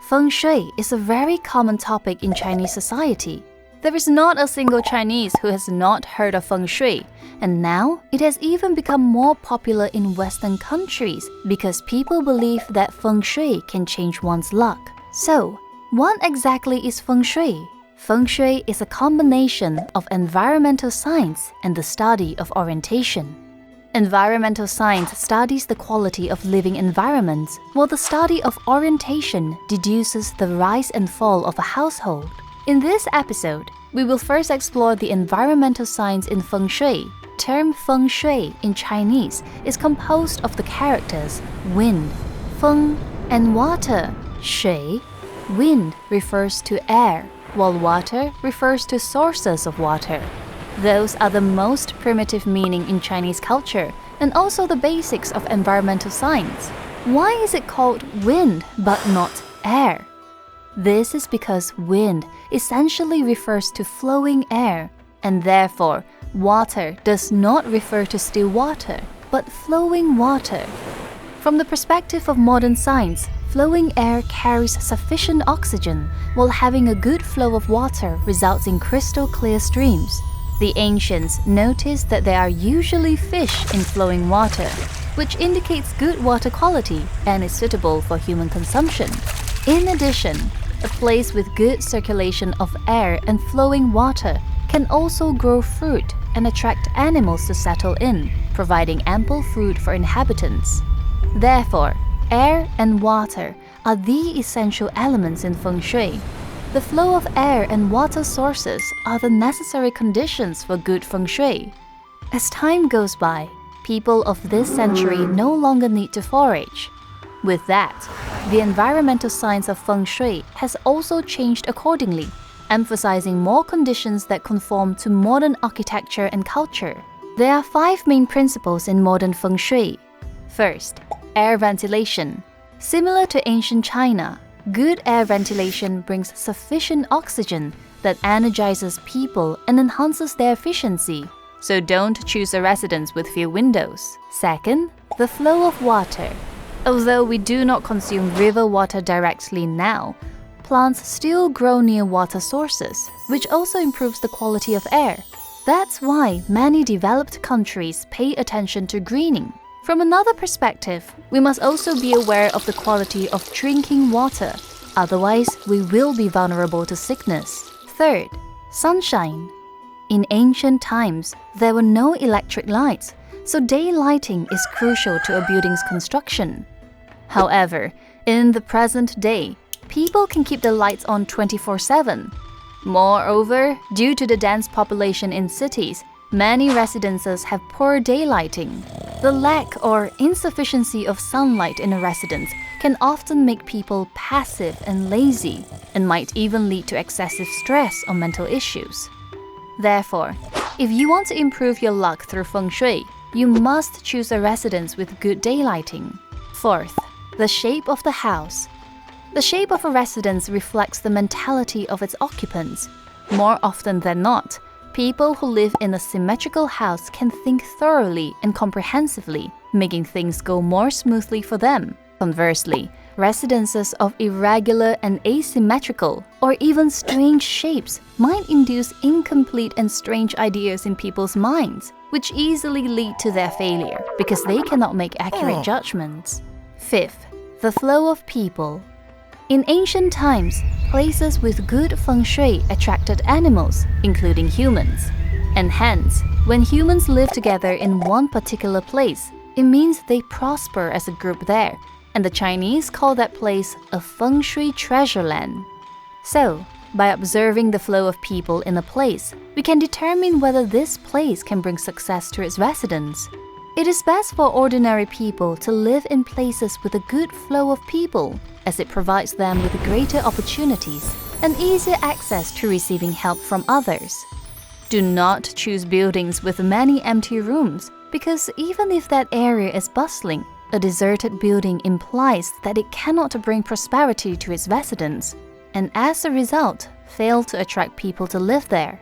Feng Shui is a very common topic in Chinese society. There is not a single Chinese who has not heard of Feng Shui, and now it has even become more popular in Western countries because people believe that Feng Shui can change one's luck. So, what exactly is Feng Shui? Feng Shui is a combination of environmental science and the study of orientation. Environmental science studies the quality of living environments, while the study of orientation deduces the rise and fall of a household. In this episode, we will first explore the environmental science in Feng Shui. Term Feng Shui in Chinese is composed of the characters wind, feng, and water, shui. Wind refers to air, while water refers to sources of water. Those are the most primitive meaning in Chinese culture and also the basics of environmental science. Why is it called wind but not air? This is because wind essentially refers to flowing air, and therefore water does not refer to still water, but flowing water. From the perspective of modern science, flowing air carries sufficient oxygen, while having a good flow of water results in crystal clear streams. The ancients noticed that there are usually fish in flowing water, which indicates good water quality and is suitable for human consumption. In addition, a place with good circulation of air and flowing water can also grow fruit and attract animals to settle in, providing ample food for inhabitants. Therefore, air and water are the essential elements in Feng Shui. The flow of air and water sources are the necessary conditions for good Feng Shui. As time goes by, people of this century no longer need to forage. With that, the environmental science of Feng Shui has also changed accordingly, emphasizing more conditions that conform to modern architecture and culture. There are 5 main principles in modern Feng Shui. First, air ventilation. Similar to ancient China, good air ventilation brings sufficient oxygen that energizes people and enhances their efficiency. So don't choose a residence with few windows. Second, the flow of water. Although we do not consume river water directly now, plants still grow near water sources, which also improves the quality of air. That's why many developed countries pay attention to greening. From another perspective, we must also be aware of the quality of drinking water. Otherwise, we will be vulnerable to sickness. Third, sunshine. In ancient times, there were no electric lights, so daylighting is crucial to a building's construction. However, in the present day, people can keep the lights on 24/7. Moreover, due to the dense population in cities, many residences have poor daylighting. The lack or insufficiency of sunlight in a residence can often make people passive and lazy, and might even lead to excessive stress or mental issues. Therefore, if you want to improve your luck through Feng Shui, you must choose a residence with good daylighting. Fourth, the shape of the house. The shape of a residence reflects the mentality of its occupants. More often than not, people who live in a symmetrical house can think thoroughly and comprehensively, making things go more smoothly for them. Conversely, residences of irregular and asymmetrical or even strange shapes might induce incomplete and strange ideas in people's minds, which easily lead to their failure because they cannot make accurate judgments. Fifth, the flow of people. In ancient times, places with good Feng Shui attracted animals, including humans. And hence, when humans live together in one particular place, it means they prosper as a group there, and the Chinese call that place a Feng Shui treasure land. So, by observing the flow of people in a place, we can determine whether this place can bring success to its residents. It is best for ordinary people to live in places with a good flow of people, as it provides them with greater opportunities and easier access to receiving help from others. Do not choose buildings with many empty rooms, because even if that area is bustling, a deserted building implies that it cannot bring prosperity to its residents, and as a result, fail to attract people to live there.